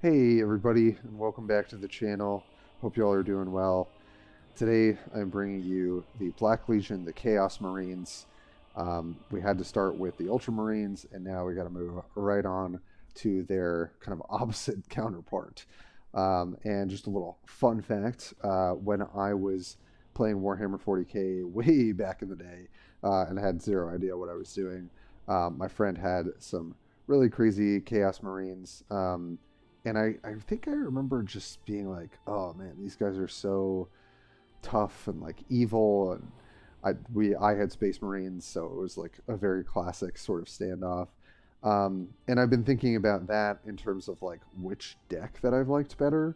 Hey everybody, and welcome back to the channel. Hope you all are doing well. Today I'm bringing you the Black Legion, the Chaos Marines. We had to start with the Ultramarines, and now we got to move right on to their kind of opposite counterpart. And just a little fun fact, when I was playing Warhammer 40k way back in the day, and I had zero idea what I was doing, my friend had some really crazy Chaos Marines. And I think I remember just being like, oh man, these guys are so tough and like evil. And I had Space Marines, so it was like a very classic sort of standoff. And I've been thinking about that in terms of like which deck that I've liked better.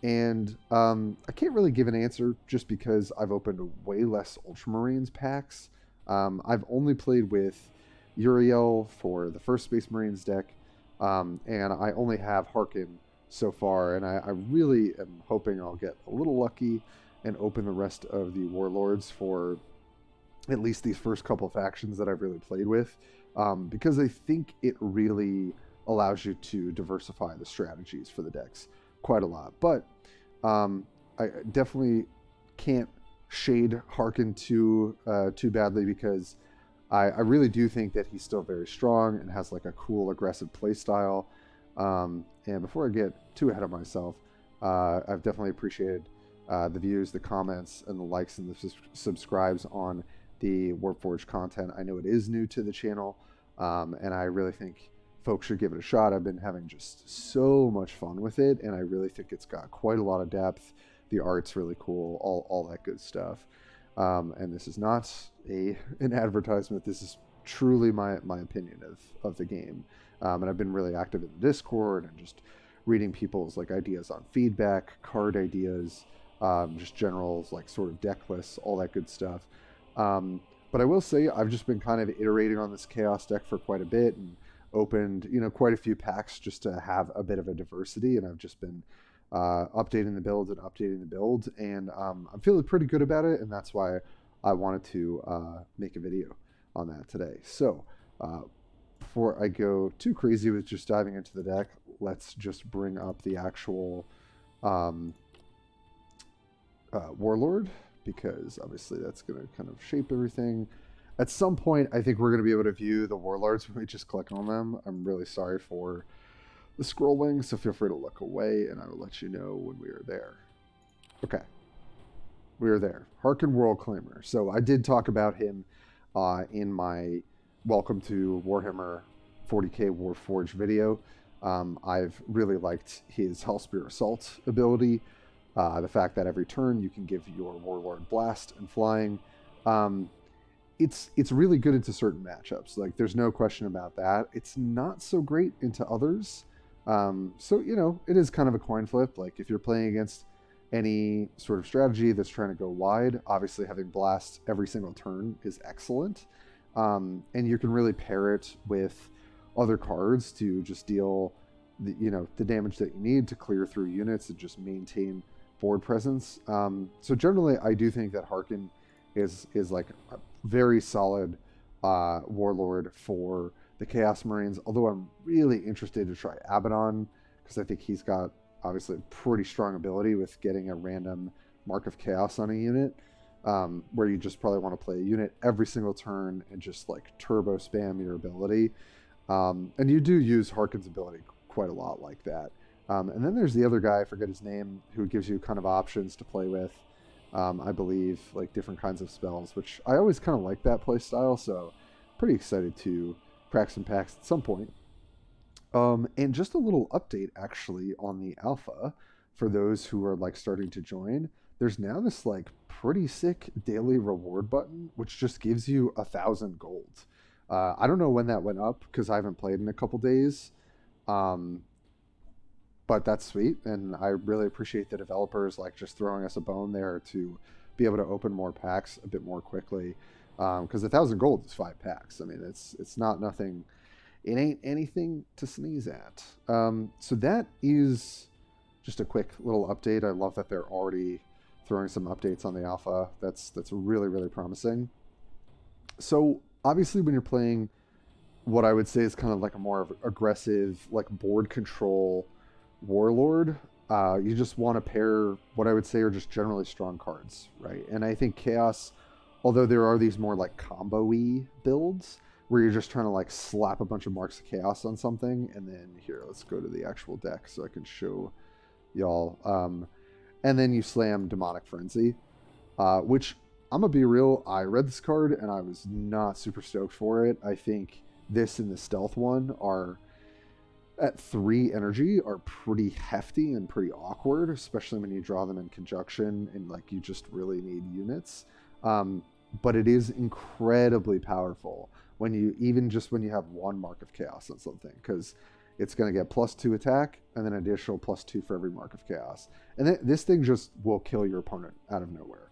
And I can't really give an answer just because I've opened way less Ultramarines packs. I've only played with Uriel for the first Space Marines deck. And I only have Harkin so far, and I really am hoping I'll get a little lucky and open the rest of the Warlords for at least these first couple factions that I've really played with, because I think it really allows you to diversify the strategies for the decks quite a lot. But I definitely can't shade Harkin too badly because I really do think that he's still very strong and has like a cool aggressive play style. And before I get too ahead of myself, I've definitely appreciated the views, the comments, and the likes and the subscribes on the Warpforge content. I know it is new to the channel, and I really think folks should give it a shot. I've been having just so much fun with it, and I really think it's got quite a lot of depth. The art's really cool, all that good stuff. And this is not an advertisement. This is truly my opinion of the game. And I've been really active in the Discord and just reading people's like ideas on feedback, card ideas, just general like sort of deck lists, all that good stuff. But I will say I've just been kind of iterating on this Chaos deck for quite a bit and opened, quite a few packs just to have a bit of a diversity. And I've just been updating the build and I'm feeling pretty good about it, and that's why I wanted to make a video on that today. So before I go too crazy with just diving into the deck, let's just bring up the actual Warlord, because obviously that's going to kind of shape everything. At some point I think we're going to be able to view the Warlords when we just click on them. I'm really sorry for the scrolling, so feel free to look away and I will let you know when we are there. Okay, we are there. Harkin World Claimer. So I did talk about him in my Welcome to Warhammer 40k Warforge video. I've really liked his Hellspear Assault ability, the fact that every turn you can give your Warlord blast and flying. It's really good into certain matchups, like there's no question about that. It's not so great into others. So, it is kind of a coin flip. Like if you're playing against any sort of strategy that's trying to go wide, obviously having blast every single turn is excellent. And you can really pair it with other cards to just deal the damage that you need to clear through units and just maintain board presence. So generally I do think that Harkin is like a very solid Warlord for the Chaos Marines, although I'm really interested to try Abaddon because I think he's got obviously a pretty strong ability with getting a random Mark of Chaos on a unit, where you just probably want to play a unit every single turn and just like turbo spam your ability. And you do use Harkin's ability quite a lot like that. And then there's the other guy, I forget his name, who gives you kind of options to play with. I believe like different kinds of spells, which I always kind of like that play style, so pretty excited to crack some packs at some point. And just a little update actually on the alpha for those who are like starting to join. There's now this like pretty sick daily reward button, which just gives you 1,000 gold. I don't know when that went up because I haven't played in a couple days. But that's sweet, and I really appreciate the developers like just throwing us a bone there to be able to open more packs a bit more quickly. Because 1,000 gold is 5 packs. I mean, it's not nothing. It ain't anything to sneeze at. So that is just a quick little update. I love that they're already throwing some updates on the alpha. That's really, really promising. So obviously when you're playing what I would say is kind of like a more aggressive, like board control Warlord, you just want to pair what I would say are just generally strong cards, right? And I think Chaos, although there are these more like combo-y builds where you're just trying to like slap a bunch of marks of Chaos on something, and then here, let's go to the actual deck so I can show y'all. And then you slam Demonic Frenzy, which I'm gonna be real, I read this card and I was not super stoked for it. I think this and the Stealth one are at 3 energy are pretty hefty and pretty awkward, especially when you draw them in conjunction and like you just really need units. But it is incredibly powerful when you, even just when you have 1 Mark of Chaos on something, because it's going to get +2 attack and then additional +2 for every Mark of Chaos. And this thing just will kill your opponent out of nowhere.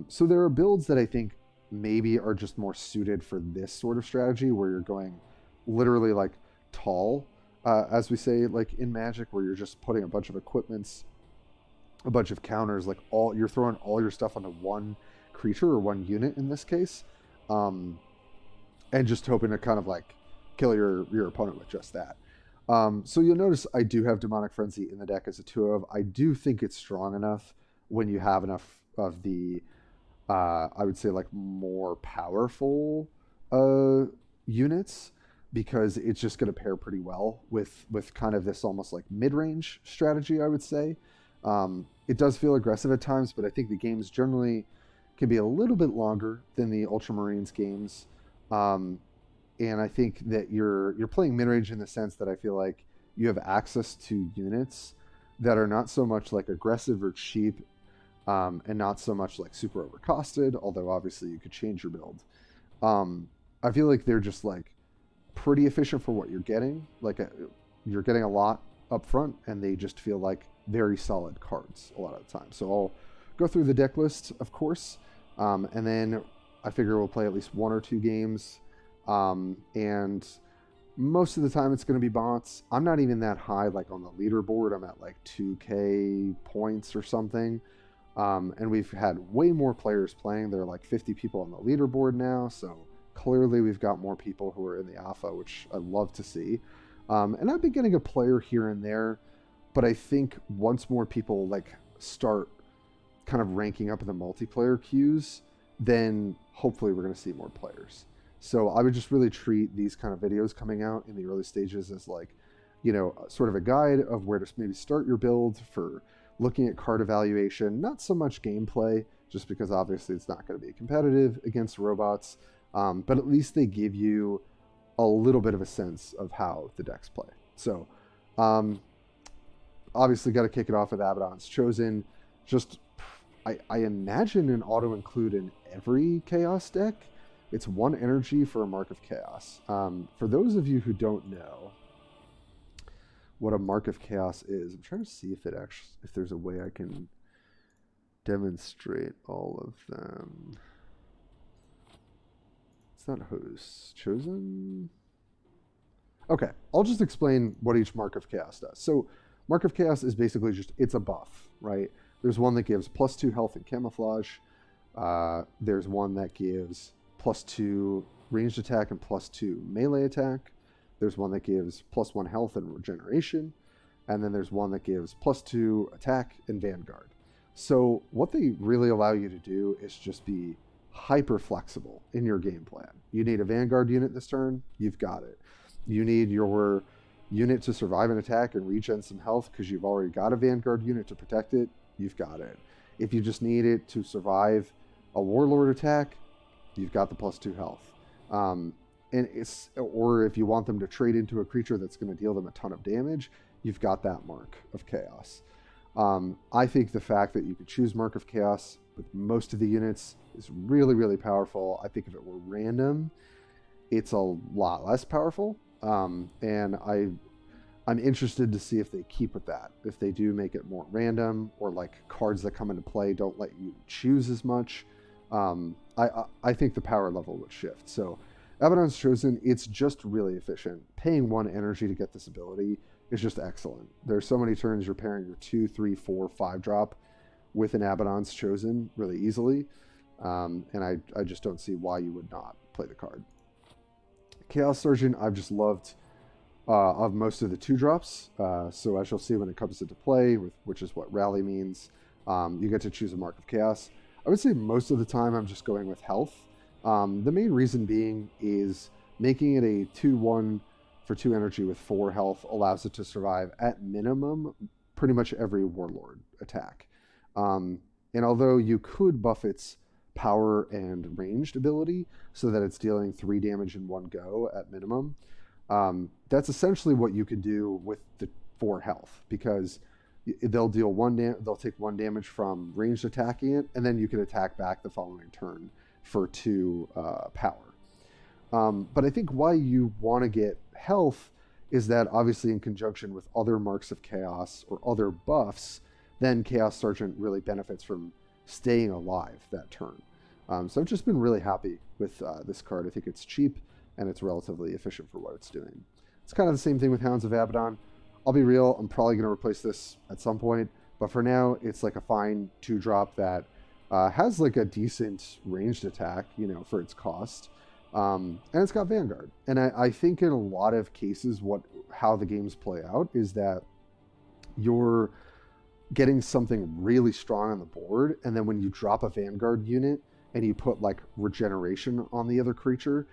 So there are builds that I think maybe are just more suited for this sort of strategy where you're going literally like tall, as we say, like in Magic, where you're just putting a bunch of equipments, a bunch of counters, like you're throwing all your stuff onto 1 creature or 1 unit in this case, and just hoping to kind of like kill your opponent with just that. So you'll notice I do have Demonic Frenzy in the deck as a 2 of. I do think it's strong enough when you have enough of the, I would say like more powerful units, because it's just going to pair pretty well with kind of this almost like mid-range strategy, I would say. It does feel aggressive at times, but I think the games generally can be a little bit longer than the Ultramarines games. And I think that you're playing mid-range in the sense that I feel like you have access to units that are not so much like aggressive or cheap, and not so much like super overcosted, although obviously you could change your build. I feel like they're just like pretty efficient for what you're getting. Like you're getting a lot up front, and they just feel like very solid cards a lot of the time. So I'll go through the deck list, of course, and then I figure we'll play at least 1 or 2 games. And most of the time it's going to be bots. I'm not even that high like on the leaderboard. I'm at like 2k points or something. And we've had way more players playing. There are like 50 people on the leaderboard now, so clearly we've got more people who are in the alpha, which I love to see. And I've been getting a player here and there, but I think once more people like start kind of ranking up in the multiplayer queues, then hopefully we're going to see more players. So I would just really treat these kind of videos coming out in the early stages as like, sort of a guide of where to maybe start your build for looking at card evaluation, not so much gameplay, just because obviously it's not going to be competitive against robots, but at least they give you a little bit of a sense of how the decks play. So obviously got to kick it off with Abaddon's Chosen. Just, I imagine an auto-include in every Chaos deck. It's 1 energy for a Mark of Chaos. For those of you who don't know what a Mark of Chaos is, I'm trying to see if there's a way I can demonstrate all of them. It's not hosts. Chosen? Okay, I'll just explain what each Mark of Chaos does. So Mark of Chaos is basically just, it's a buff, right? There's one that gives +2 health and camouflage. There's one that gives +2 ranged attack and +2 melee attack. There's one that gives +1 health and regeneration. And then there's one that gives +2 attack and vanguard. So what they really allow you to do is just be hyper flexible in your game plan. You need a vanguard unit this turn, you've got it. You need your unit to survive an attack and regen some health because you've already got a vanguard unit to protect it, you've got it. If you just need it to survive a warlord attack, you've got the +2 health. Or if you want them to trade into a creature that's going to deal them a ton of damage, you've got that Mark of Chaos. I think the fact that you could choose Mark of Chaos with most of the units is really, really powerful. I think if it were random, it's a lot less powerful. And I'm interested to see if they keep with that. If they do make it more random, or like cards that come into play don't let you choose as much. I think the power level would shift. So Abaddon's Chosen, it's just really efficient. Paying 1 energy to get this ability is just excellent. There's so many turns you're pairing your 2, 3, 4, 5 drop with an Abaddon's Chosen really easily. And I just don't see why you would not play the card. Chaos Surgeon, I've just loved of most of the 2-drops. So as you'll see when it comes into play, which is what rally means, you get to choose a Mark of Chaos. I would say most of the time I'm just going with health. The main reason being is making it a 2/1 for 2 energy with 4 health allows it to survive at minimum pretty much every Warlord attack. And although you could buff its power and ranged ability so that it's dealing 3 damage in one go at minimum, that's essentially what you can do with the 4 health, because they'll deal they'll take 1 damage from ranged attacking it, and then you can attack back the following turn for 2 power. But I think why you want to get health is that obviously in conjunction with other marks of chaos or other buffs, then Chaos Sergeant really benefits from staying alive that turn. So I've just been really happy with this card. I think it's cheap and it's relatively efficient for what it's doing. It's kind of the same thing with Hounds of Abaddon. I'll be real, I'm probably going to replace this at some point, but for now it's like a fine 2-drop that has like a decent ranged attack, for its cost. And it's got Vanguard. And I think in a lot of cases how the games play out is that you're getting something really strong on the board, and then when you drop a Vanguard unit and you put like regeneration on the other creature,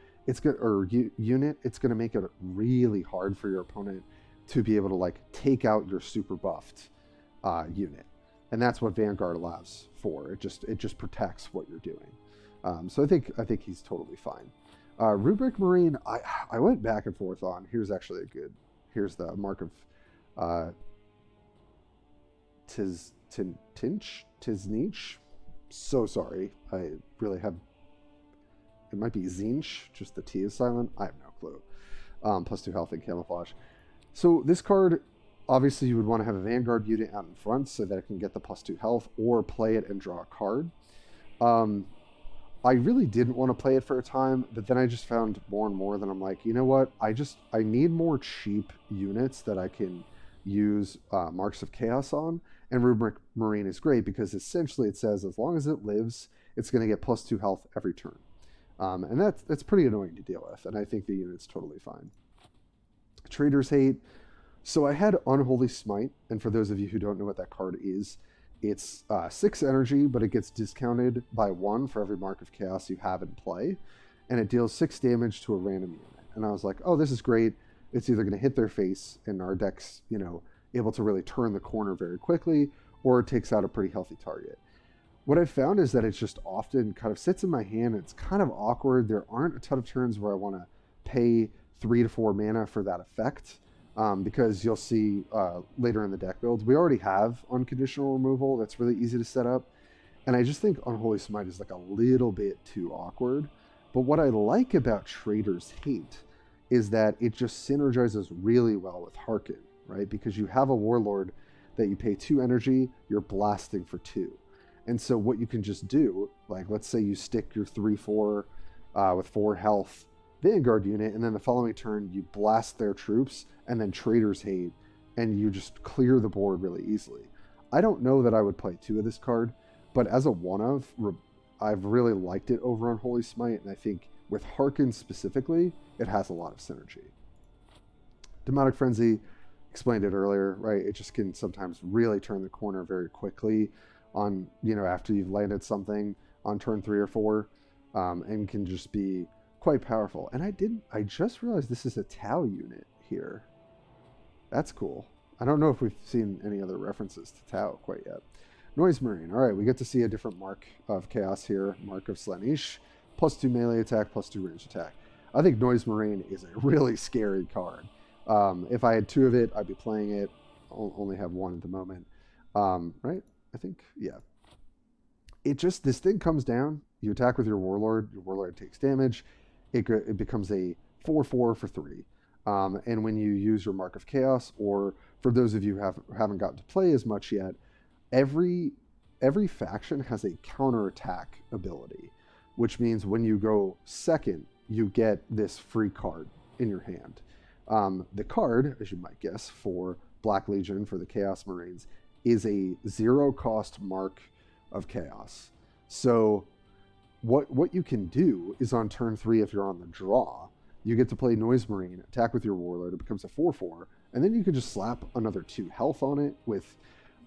unit, it's going to make it really hard for your opponent to be able to like take out your super buffed unit. And that's what Vanguard allows for. It just protects what you're doing. So I think he's totally fine. Rubric Marine, I went back and forth on. Here's the Mark of Tiznich. So sorry. I really have, it might be Zinch, just the T is silent. I have no clue. +2 health and camouflage. So this card, obviously you would want to have a Vanguard unit out in front so that it can get the +2 health, or play it and draw a card. I really didn't want to play it for a time, but then I just found more and more that I'm like, you know what? I need more cheap units that I can use Marks of Chaos on. And Rubric Marine is great because essentially it says as long as it lives, it's going to get +2 health every turn. And that's pretty annoying to deal with, and I think the unit's totally fine. Trader's Hate. So I had Unholy Smite, and for those of you who don't know what that card is, it's 6 energy, but it gets discounted by 1 for every Mark of Chaos you have in play, and it deals 6 damage to a random unit. And I was like, oh, this is great. It's either going to hit their face, and our deck's, able to really turn the corner very quickly, or it takes out a pretty healthy target. What I've found is that it's just often kind of sits in my hand. It's kind of awkward. There aren't a ton of turns where I want to pay 3 to 4 mana for that effect. Because you'll see later in the deck build, we already have unconditional removal that's really easy to set up. And I just think Unholy Smite is like a little bit too awkward. But what I like about Trader's Hate is that it just synergizes really well with Harken, right? Because you have a Warlord that you pay 2 energy, you're blasting for 2. And so what you can just do, like let's say you stick your 3/4 with 4 health Vanguard unit, and then the following turn you blast their troops and then Trader's Hate, and you just clear the board really easily. I don't know that I would play 2 of this card, but as a one-of, I've really liked it over Unholy Smite, and I think with Harken specifically, it has a lot of synergy. Demonic Frenzy, explained it earlier, right? It just can sometimes really turn the corner very quickly on, after you've landed something on turn 3 or 4, and can just be quite powerful. And I just realized this is a Tau unit here. That's cool. I don't know if we've seen any other references to Tau quite yet. Noise Marine. All right, we get to see a different Mark of Chaos here. Mark of Slaanesh. +2 melee attack, +2 range attack. I think Noise Marine is a really scary card. If I had 2 of it, I'd be playing it. I'll only have 1 at the moment. Right? I think, yeah. This thing comes down. You attack with your Warlord takes damage. It becomes a 4/4 for 3. And when you use your Mark of Chaos, or for those of you who haven't gotten to play as much yet, every faction has a counterattack ability, which means when you go second, you get this free card in your hand. The card, as you might guess, for Black Legion, for the Chaos Marines, is a 0-cost Mark of Chaos. So what you can do is on turn 3, if you're on the draw, you get to play Noise Marine, attack with your Warlord. It becomes a 4/4, and then you can just slap another 2 health on it with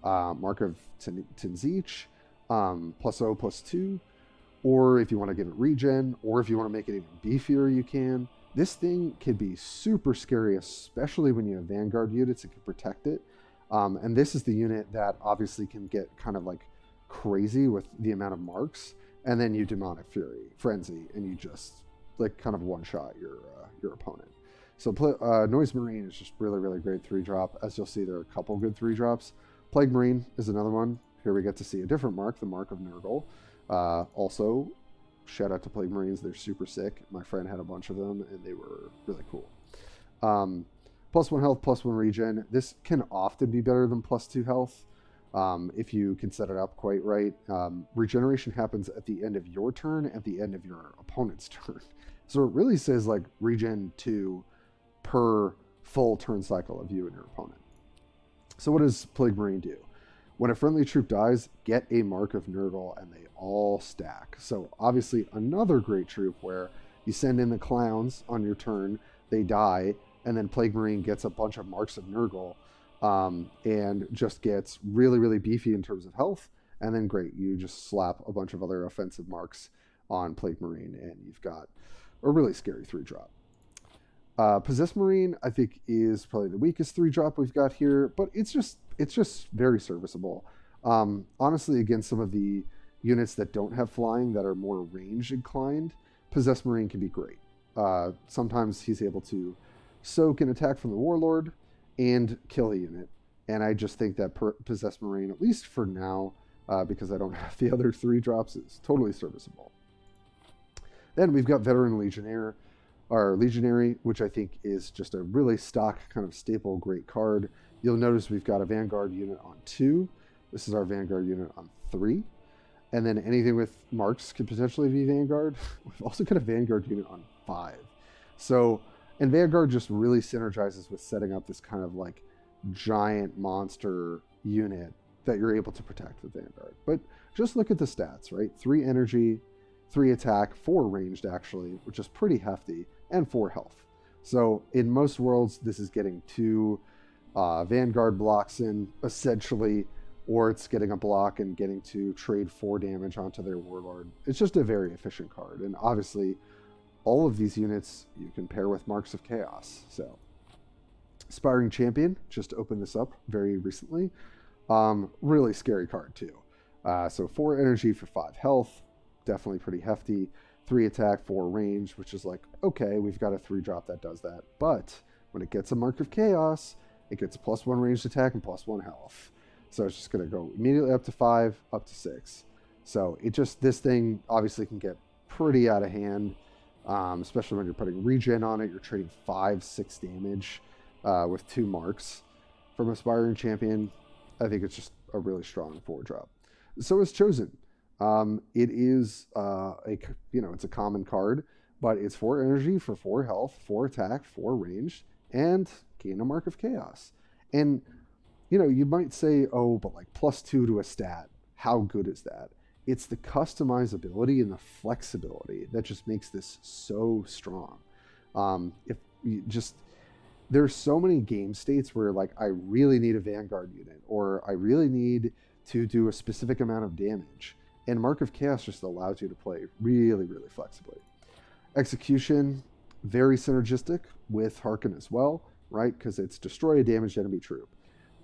Mark of Tenzich, +0/+2, or if you want to give it regen, or if you want to make it even beefier, you can. This thing can be super scary, especially when you have Vanguard units that can protect it. And this is the unit that obviously can get kind of like crazy with the amount of marks, and then you Demonic Fury, Frenzy, and you just like kind of one-shot your opponent. So Noise Marine is just really, really great 3-drop. As you'll see, there are a couple good 3-drops. Plague Marine is another one. Here we get to see a different mark, the Mark of Nurgle. Also, shout out to Plague Marines. They're super sick. My friend had a bunch of them, and they were really cool. +1 health, +1 regen. This can often be better than +2 health if you can set it up quite right. Regeneration happens at the end of your turn, at the end of your opponent's turn. So it really says like regen 2 per full turn cycle of you and your opponent. So what does Plague Marine do? When a friendly troop dies, get a Mark of Nurgle, and they all stack. So obviously another great troop where you send in the clowns on your turn, they die, and then Plague Marine gets a bunch of Marks of Nurgle, and just gets really, really beefy in terms of health. And then great, you just slap a bunch of other offensive marks on Plague Marine, and you've got a really scary 3-drop. Possessed Marine, I think, is probably the weakest 3-drop we've got here, but it's just very serviceable. Honestly, against some of the units that don't have flying, that are more range inclined, Possessed Marine can be great. Sometimes he's able to soak an attack from the Warlord and kill a unit, and I just think that Possessed Marine, at least for now, because I don't have the other 3-drops, is totally serviceable. Then we've got Veteran Legionnaire, or Legionary, which I think is just a really stock kind of staple great card. You'll notice we've got a Vanguard unit on 2. This is our Vanguard unit on 3. And then anything with marks could potentially be Vanguard. We've also got a Vanguard unit on 5. So, and Vanguard just really synergizes with setting up this kind of like giant monster unit that you're able to protect with Vanguard. But just look at the stats, right? 3 energy, 3 attack, 4 ranged actually, which is pretty hefty, and 4 health. So in most worlds, this is getting 2 Vanguard blocks in, essentially, or it's getting a block and getting to trade 4 damage onto their Warlord. It's just a very efficient card, and obviously, all of these units you can pair with Marks of Chaos. So, Aspiring Champion, just opened this up very recently. Really scary card too. So 4 energy for 5 health, definitely pretty hefty. 3 attack, 4 range, which is like, okay, we've got a 3-drop that does that. But when it gets a Mark of Chaos, it gets a +1 ranged attack and +1 health. So it's just going to go immediately up to 5, up to 6. So this thing obviously can get pretty out of hand, especially when you're putting regen on it. You're trading 5-6 damage with 2 marks. From Aspiring Champion, I think it's just a really strong 4-drop. So is Chosen. It is it's a common card, but it's 4 energy for 4 health, 4 attack, 4 range, and gain a Mark of Chaos. And you might say, oh, but like +2 to a stat, how good is that? It's the customizability and the flexibility that just makes this so strong. There's so many game states where like I really need a Vanguard unit, or I really need to do a specific amount of damage. And Mark of Chaos just allows you to play really, really flexibly. Execution, very synergistic with Harken as well, right? Because it's destroy a damaged enemy troop.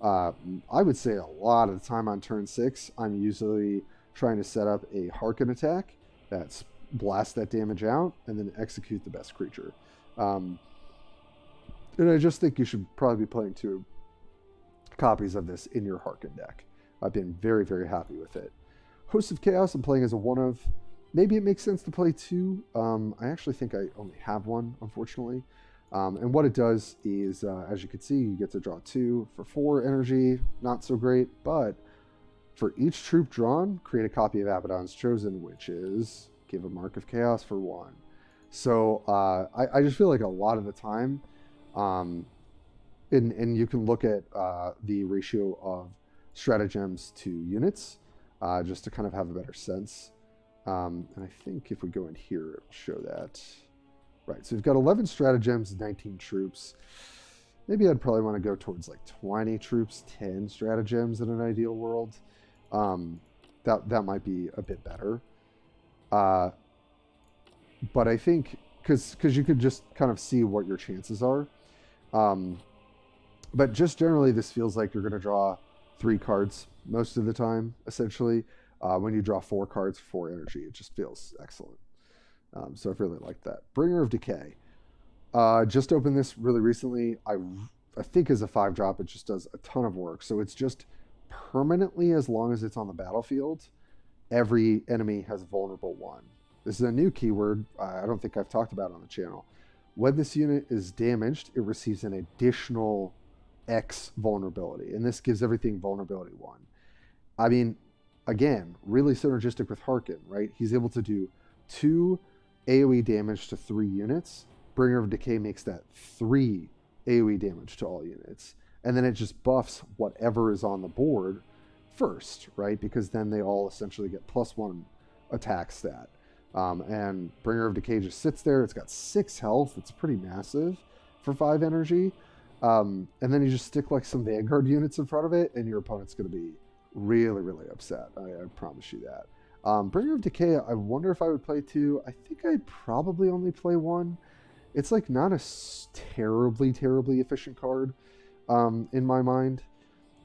I would say a lot of the time on turn 6, I'm usually trying to set up a Harken attack that's blast that damage out and then execute the best creature. And I just think you should probably be playing 2 copies of this in your Harken deck. I've been very, very happy with it. Host of Chaos, I'm playing as a 1-of. Maybe it makes sense to play 2. I actually think I only have 1, unfortunately. And what it does is, as you can see, you get to draw 2 for 4 energy. Not so great, but for each troop drawn, create a copy of Abaddon's Chosen, which is give a Mark of Chaos for 1. So I just feel like a lot of the time, and you can look at the ratio of stratagems to units, just to kind of have a better sense. And I think if we go in here, it'll show that Right, so we've got 11 stratagems, 19 troops. Maybe I'd probably want to go towards like 20 troops, 10 stratagems in an ideal world. That might be a bit better. But I think, because you could just kind of see what your chances are. But just generally, this feels like you're going to draw 3 cards most of the time, essentially. When you draw 4 cards for 4 energy, it just feels excellent. So I've really liked that. Bringer of Decay. Just opened this really recently. I think as a 5-drop, it just does a ton of work. So it's just permanently, as long as it's on the battlefield, every enemy has vulnerable 1. This is a new keyword I don't think I've talked about on the channel. When this unit is damaged, it receives an additional X vulnerability, and this gives everything vulnerability 1. I mean, again, really synergistic with Harkin, right? He's able to do 2 AoE damage to 3 units. Bringer of Decay makes that 3 AoE damage to all units. And then it just buffs whatever is on the board first, right? Because then they all essentially get +1 attack stat. And Bringer of Decay just sits there. It's got 6 health. It's pretty massive for 5 energy. And then you just stick like some Vanguard units in front of it, and your opponent's going to be really, really upset. I promise you that. Bringer of Decay, I wonder if I would play 2. I think I'd probably only play 1. It's like not a terribly, terribly efficient card in my mind.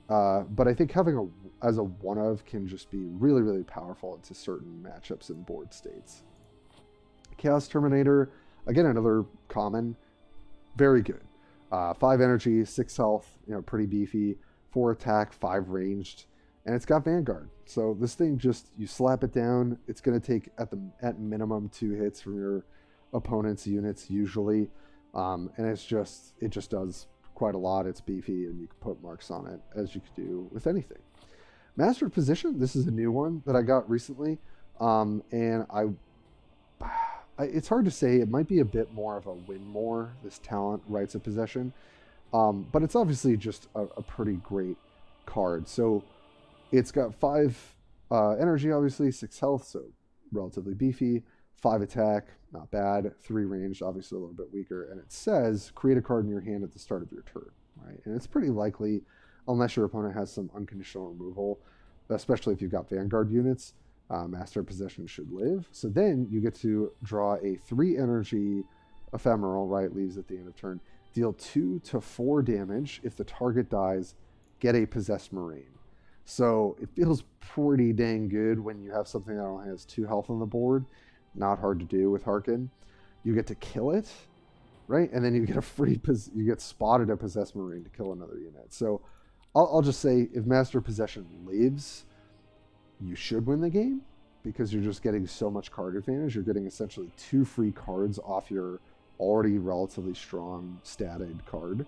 But I think having as a one of can just be really, really powerful into certain matchups and board states. Chaos Terminator, again, another common, very good. 5 energy, 6 health, pretty beefy, 4 attack, 5 ranged, and it's got Vanguard. So this thing just, you slap it down, it's going to take at minimum 2 hits from your opponent's units usually, and it just does quite a lot. It's beefy, and you can put marks on it as you could do with anything. Master of Position, this is a new one that I got recently, and it's hard to say. It might be a bit more of a win more, this talent, Rights of Possession, but it's obviously just a pretty great card. So it's got 5 energy, obviously, 6 health, so relatively beefy, 5 attack, not bad, 3 ranged, obviously a little bit weaker, and it says create a card in your hand at the start of your turn, right? And it's pretty likely, unless your opponent has some unconditional removal, especially if you've got Vanguard units, Master of Possession should live. So then you get to draw a 3 energy ephemeral, right? Leaves at the end of turn. Deal 2 to 4 damage. If the target dies, get a possessed Marine. So it feels pretty dang good when you have something that only has 2 health on the board. Not hard to do with Harkin. You get to kill it, right? And then you get you get spotted a possessed Marine to kill another unit. So I'll just say, if Master of Possession lives, you should win the game, because you're just getting so much card advantage. You're getting essentially 2 free cards off your already relatively strong statted card.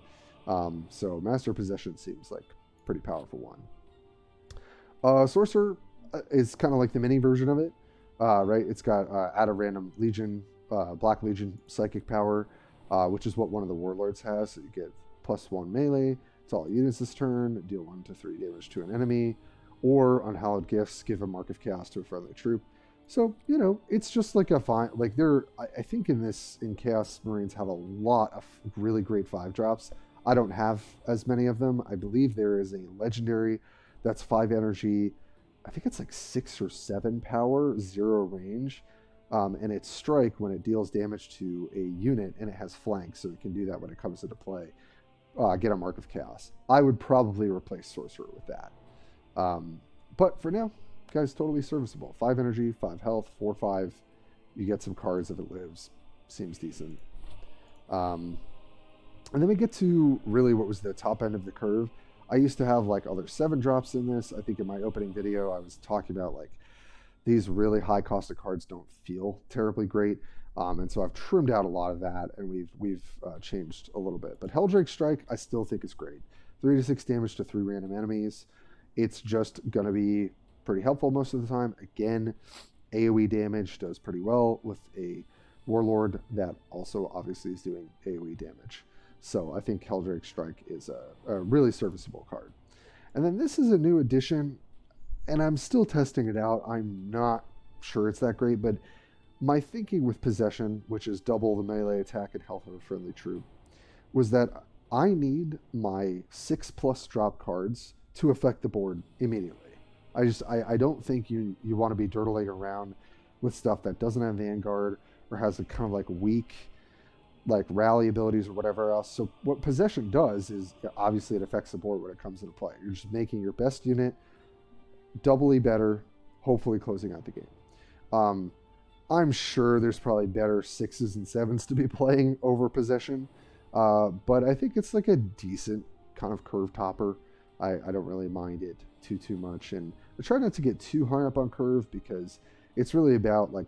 So Master of Possession seems like a pretty powerful one. Sorcerer is kind of like the mini version of it, right? It's got add a random Legion, Black Legion psychic power, which is what one of the Warlords has. So you get +1 melee. It's all units this turn. Deal 1 to 3 damage to an enemy. Or Unhallowed Gifts, give a Mark of Chaos to a friendly troop. So, it's just like a fine, like I think in Chaos Marines have a lot of really great 5-drops. I don't have as many of them. I believe there is a legendary that's 5 energy. I think it's like 6 or 7 power, 0 range. And it's strike when it deals damage to a unit, and it has flank, so it can do that when it comes into play. Get a Mark of Chaos. I would probably replace Sorcerer with that. But for now, guys, totally serviceable. 5 energy, 5 health, 4/5. You get some cards if it lives. Seems decent. And then we get to really what was the top end of the curve. I used to have like other 7-drops in this. I think in my opening video, I was talking about like these really high cost of cards don't feel terribly great. And so I've trimmed out a lot of that, and we've changed a little bit. But Helldrake Strike, I still think is great. 3 to 6 damage to 3 random enemies. It's just going to be pretty helpful most of the time. Again, AoE damage does pretty well with a Warlord that also obviously is doing AoE damage. So I think Helldrake Strike is a really serviceable card. And then this is a new addition, and I'm still testing it out. I'm not sure it's that great, but my thinking with Possession, which is double the melee attack and health of a friendly troop, was that I need my 6+ drop cards to affect the board immediately. I don't think you want to be dirtling around with stuff that doesn't have Vanguard or has a kind of like weak like rally abilities or whatever else. So what Possession does is obviously it affects the board when it comes into play. You're just making your best unit doubly better, hopefully closing out the game. I'm sure there's probably better 6s and 7s to be playing over Possession, but I think it's like a decent kind of curve topper. I don't really mind it too much, and I try not to get too high up on curve because it's really about, like,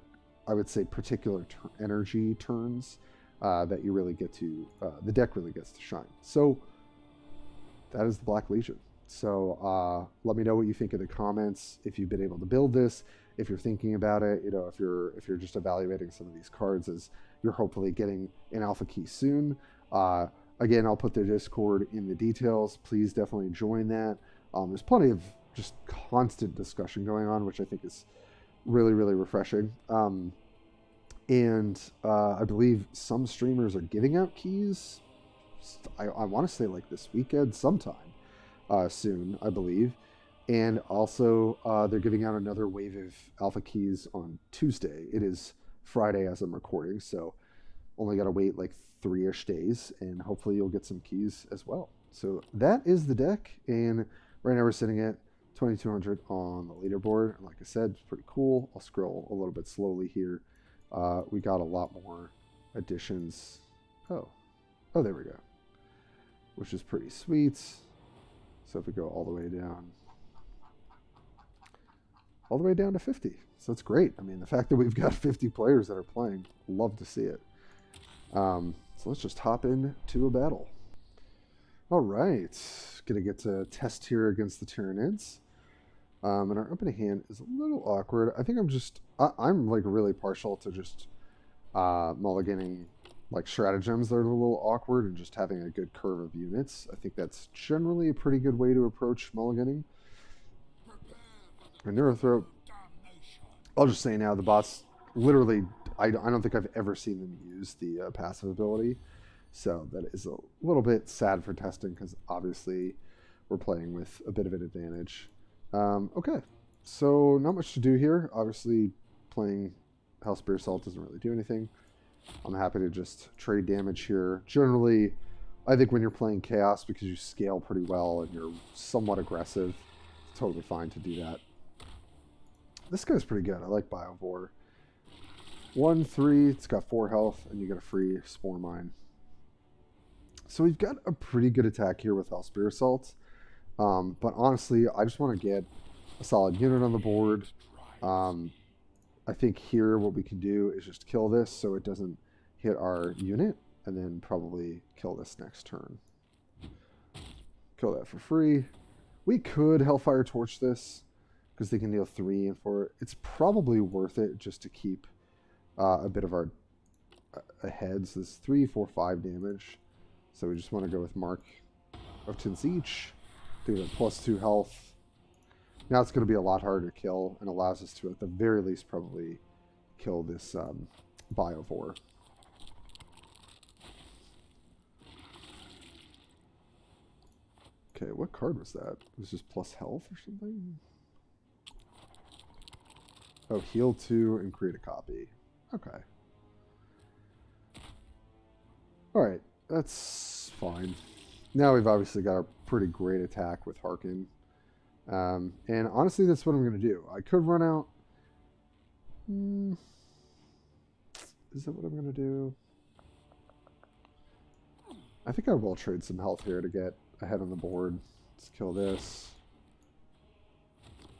I would say particular energy turns that you really get to, the deck really gets to shine. So that is the Black Legion. So let me know what you think in the comments, if you've been able to build this, if you're thinking about it, you know, if you're just evaluating some of these cards as you're hopefully getting an alpha key soon. Again, I'll put the Discord in the details. Please definitely join that. There's plenty of just constant discussion going on, which I think is really, really refreshing. And I believe some streamers are giving out keys. I want to say like this weekend sometime soon, I believe. And also they're giving out another wave of alpha keys on Tuesday. It is Friday as I'm recording, so only got to wait like 3-ish days, and hopefully you'll get some keys as well. So that is the deck, and right now we're sitting at 2200 on the leaderboard. And like I said, it's pretty cool. I'll scroll a little bit slowly here. We got a lot more additions. Oh, there we go. Which is pretty sweet. So if we go all the way down to 50. So that's great. I mean, the fact that we've got 50 players that are playing, love to see it. So let's just hop into a battle. All right, gonna get to test here against the Tyranids. And our opening hand is a little awkward. I think I'm like really partial to just mulliganing like stratagems that are a little awkward and just having a good curve of units. I think that's generally a pretty good way to approach mulliganing. And Neurothroat, I'll just say now, the boss literally, I don't think I've ever seen them use the passive ability. So that is a little bit sad for testing because obviously we're playing with a bit of an advantage. Okay, so not much to do here. Obviously playing Hellspear Assault doesn't really do anything. I'm happy to just trade damage here. Generally, I think when you're playing Chaos, because you scale pretty well and you're somewhat aggressive, it's totally fine to do that. This guy's pretty good. I like Biovore. 1/3, it's got 4 health, and you get a free Spore Mine. So we've got a pretty good attack here with Hellspear Assault. But honestly, I just want to get a solid unit on the board. I think here what we can do is just kill this so it doesn't hit our unit, and then probably kill this next turn. Kill that for free. We could Hellfire Torch this, because they can deal 3 and 4. It's probably worth it just to keep a bit of our ahead. So this is 3, 4, 5 damage. So we just want to go with Mark of Tzeentch. Do the +2 health. Now it's going to be a lot harder to kill and allows us to, at the very least, probably kill this Biovore. Okay, what card was that? It was just plus health or something? Oh, heal 2 and create a copy. Okay. Alright, that's fine. Now we've obviously got a pretty great attack with Harkin. And honestly, that's what I'm going to do. I could run out. Is that what I'm going to do? I think I will trade some health here to get ahead on the board. Let's kill this.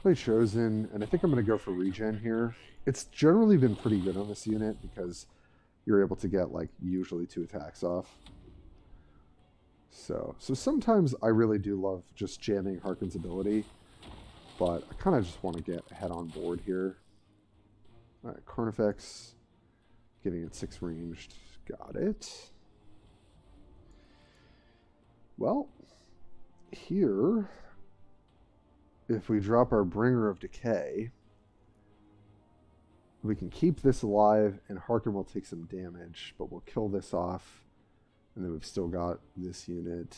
Play Chosen, and I think I'm going to go for regen here. It's generally been pretty good on this unit because you're able to get like usually 2 attacks off. So sometimes I really do love just jamming Harkin's ability, but I kind of just want to get ahead on board here. All right, Carnifex, giving it 6 ranged. Got it. Well, here, if we drop our Bringer of Decay, We can keep this alive, and Harkin will take some damage, but we'll kill this off. And then we've still got this unit.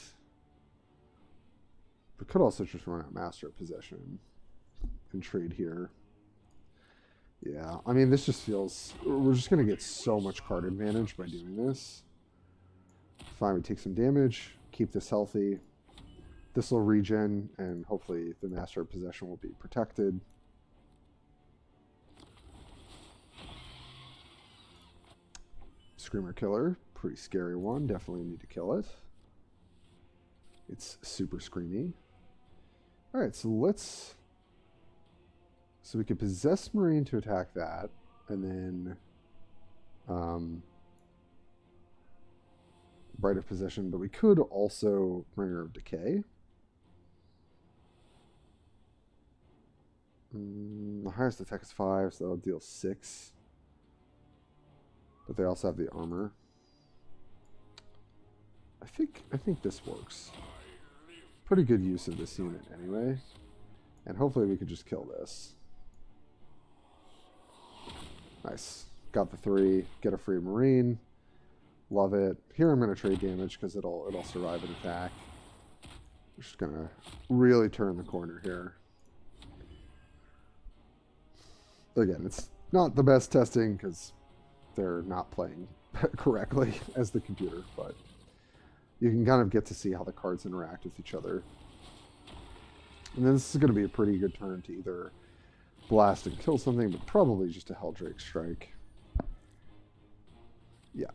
We could also just run out Master of Possession and trade here. Yeah, I mean, this just feels... We're just going to get so much card advantage by doing this. Fine, we take some damage, keep this healthy. This will regen, and hopefully the Master of Possession will be protected. Screamer Killer, pretty scary one. Definitely need to kill it. It's super screamy. Alright, so let's... So we could possess Marine to attack that, and then Bright of Possession, but we could also Bringer of Decay. The highest attack is 5, so that'll deal 6. But they also have the armor. I think this works. Pretty good use of this unit anyway. And hopefully we could just kill this. Nice. Got the 3. Get a free Marine. Love it. Here I'm going to trade damage because it'll survive an attack. We're just going to really turn the corner here. Again, it's not the best testing because they're not playing correctly as the computer, but you can kind of get to see how the cards interact with each other. And then this is going to be a pretty good turn to either blast and kill something, but probably just a Helldrake Strike. Yeah.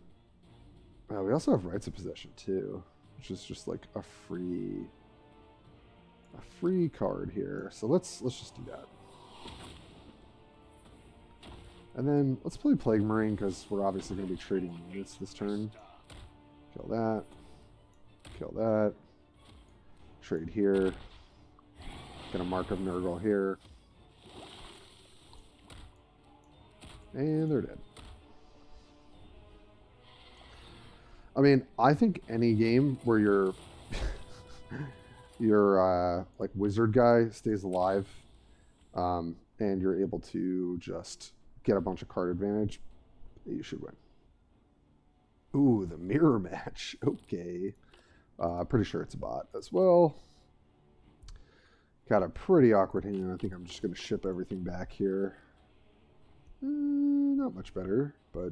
We also have Rights of Possession too, which is just like a free card here. So let's just do that. And then let's play Plague Marine because we're obviously going to be trading units this turn. Kill that. Kill that. Trade here. Get a Mark of Nurgle here. And they're dead. I mean, I think any game where your like wizard guy stays alive, and you're able to just get a bunch of card advantage, you should win. Ooh, the mirror match. Okay. Pretty sure it's a bot as well. Got a pretty awkward hand. I think I'm just going to ship everything back here. Not much better, but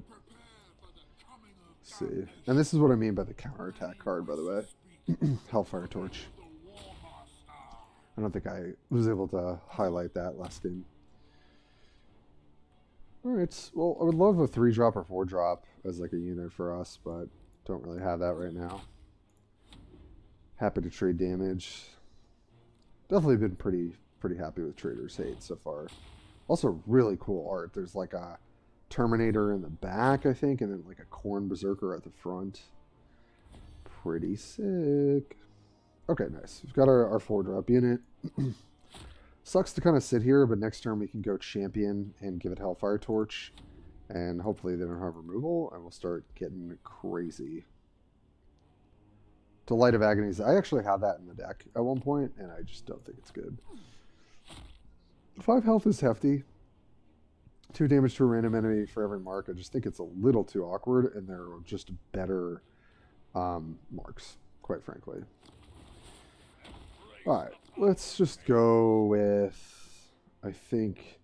let's see. And this is what I mean by the counterattack card, by the way. Hellfire Torch. I don't think I was able to highlight that last game. Alright, well, I would love a 3-drop or 4-drop as like a unit for us, but don't really have that right now. Happy to trade damage. Definitely been pretty happy with Trader's Hate so far. Also, really cool art. There's like a Terminator in the back, I think, and then like a Khorne Berserker at the front. Pretty sick. Okay, nice. We've got our 4-drop unit. Sucks to kind of sit here, but next turn we can go Champion and give it Hellfire Torch. And hopefully they don't have removal, and we'll start getting crazy. Delight of Agonies. I actually had that in the deck at one point, and I just don't think it's good. 5 health is hefty. 2 damage to a random enemy for every mark. I just think it's a little too awkward, and there are just better marks, quite frankly. Alright, let's just go with, I think,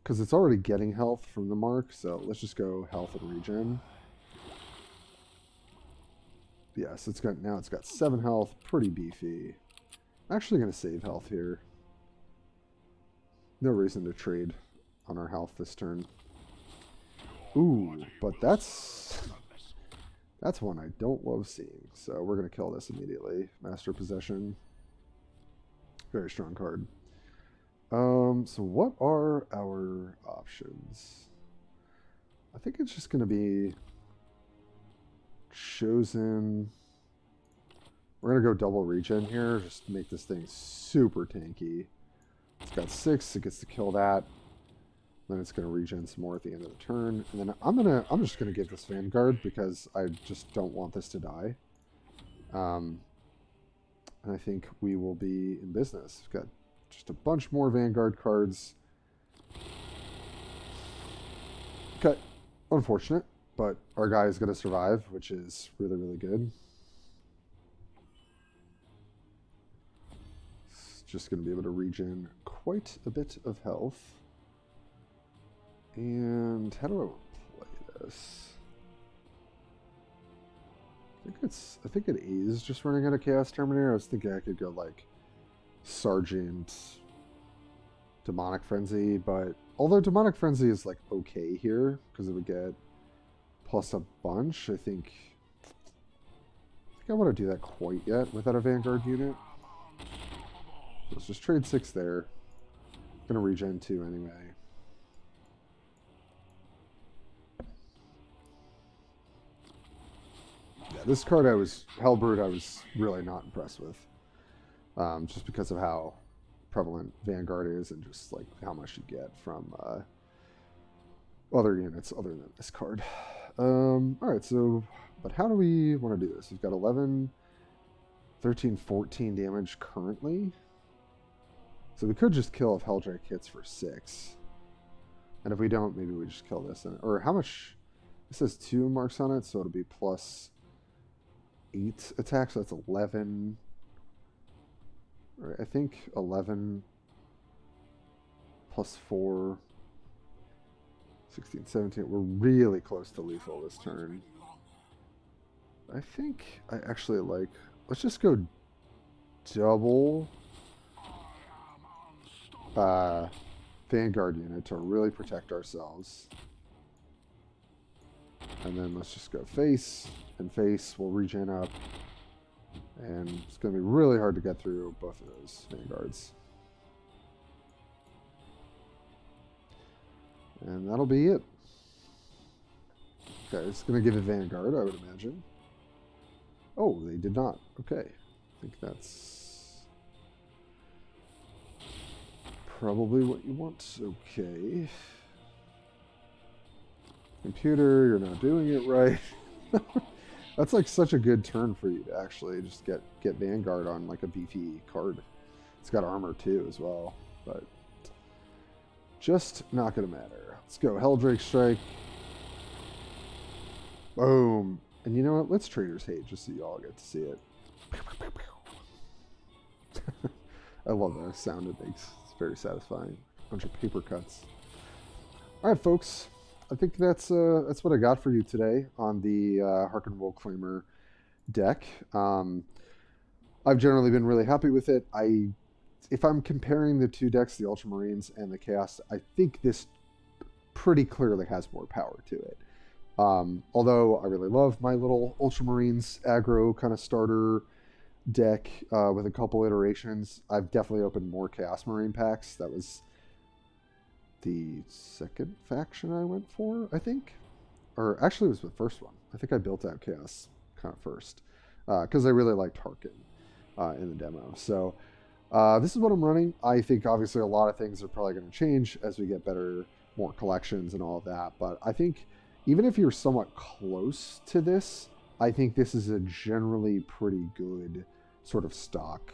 because it's already getting health from the mark, so let's just go health and regen. Yes, now it's got 7 health, pretty beefy. I'm actually going to save health here. No reason to trade on our health this turn. Ooh, but that's one I don't love seeing. So we're going to kill this immediately. Master Possession. Very strong card. So what are our options? I think it's just going to be Chosen. We're going to go double regen here. Just make this thing super tanky. It's got 6. It gets to kill that. Then it's going to regen some more at the end of the turn. And then I'm just going to give this Vanguard because I just don't want this to die. And I think we will be in business. We've got just a bunch more Vanguard cards. Okay. Unfortunate, but our guy is going to survive, which is really, really good. It's just going to be able to regen quite a bit of health. And how do I want to play this? I think it is just running out of Chaos Terminator. I was thinking I could go like Sergeant Demonic Frenzy, but although Demonic Frenzy is like okay here because it would get plus a bunch, I think I want to do that quite yet without a Vanguard unit. So let's just trade 6 there. Gonna regen 2 anyway. Yeah, this card Hellbrood I was really not impressed with. Just because of how prevalent Vanguard is and just like how much you get from other units other than this card. Alright, so, but how do we want to do this? We've got 11, 13, 14 damage currently. So we could just kill if Helldrake hits for 6. And if we don't, maybe we just kill this. Or how much? This has 2 marks on it, so it'll be plus 8 attacks, so that's 11. Right, I think 11 plus 4, 16, 17. We're really close to lethal this turn. I think I actually like, let's just go double Vanguard unit to really protect ourselves. And then let's just go face and face. We'll regen up. And it's going to be really hard to get through both of those Vanguards. And that'll be it. Okay, it's going to give a Vanguard, I would imagine. Oh, they did not. Okay. I think that's probably what you want. Okay. Computer, you're not doing it right. That's like such a good turn for you to actually just get Vanguard on like a beefy card. It's got armor too as well, but just not gonna matter. Let's go Helldrake Strike. Boom. And you know what? Let's Trader's Hate just so you all get to see it. I love the sound it makes. It's very satisfying. A bunch of paper cuts. All right, folks. I think that's what I got for you today on the Harken Wolfclaimer deck. I've generally been really happy with it. If I'm comparing the two decks, the Ultramarines and the Chaos, I think this pretty clearly has more power to it. Although I really love my little Ultramarines aggro kind of starter deck with a couple iterations. I've definitely opened more Chaos Marine packs. That was the second faction I went for, I think. Or actually it was the first one. I think I built out Chaos kind of first. Because I really liked Harken in the demo. So this is what I'm running. I think obviously a lot of things are probably going to change as we get better, more collections and all of that. But I think even if you're somewhat close to this, I think this is a generally pretty good sort of stock,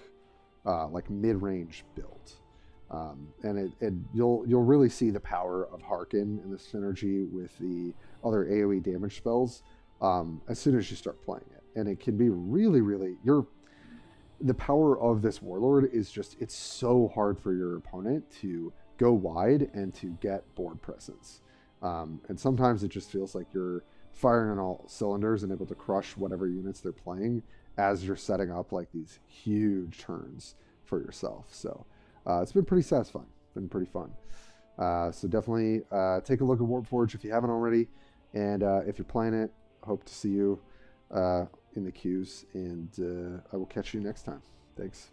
like mid-range build. And you'll really see the power of Harken and the synergy with the other AoE damage spells as soon as you start playing it. And it can be really, really... The power of this Warlord is just... It's so hard for your opponent to go wide and to get board presence. And sometimes it just feels like you're firing on all cylinders and able to crush whatever units they're playing as you're setting up like these huge turns for yourself. So... it's been pretty satisfying. Been pretty fun. So definitely take a look at Warpforge if you haven't already. And if you're playing it, hope to see you in the queues. And I will catch you next time. Thanks.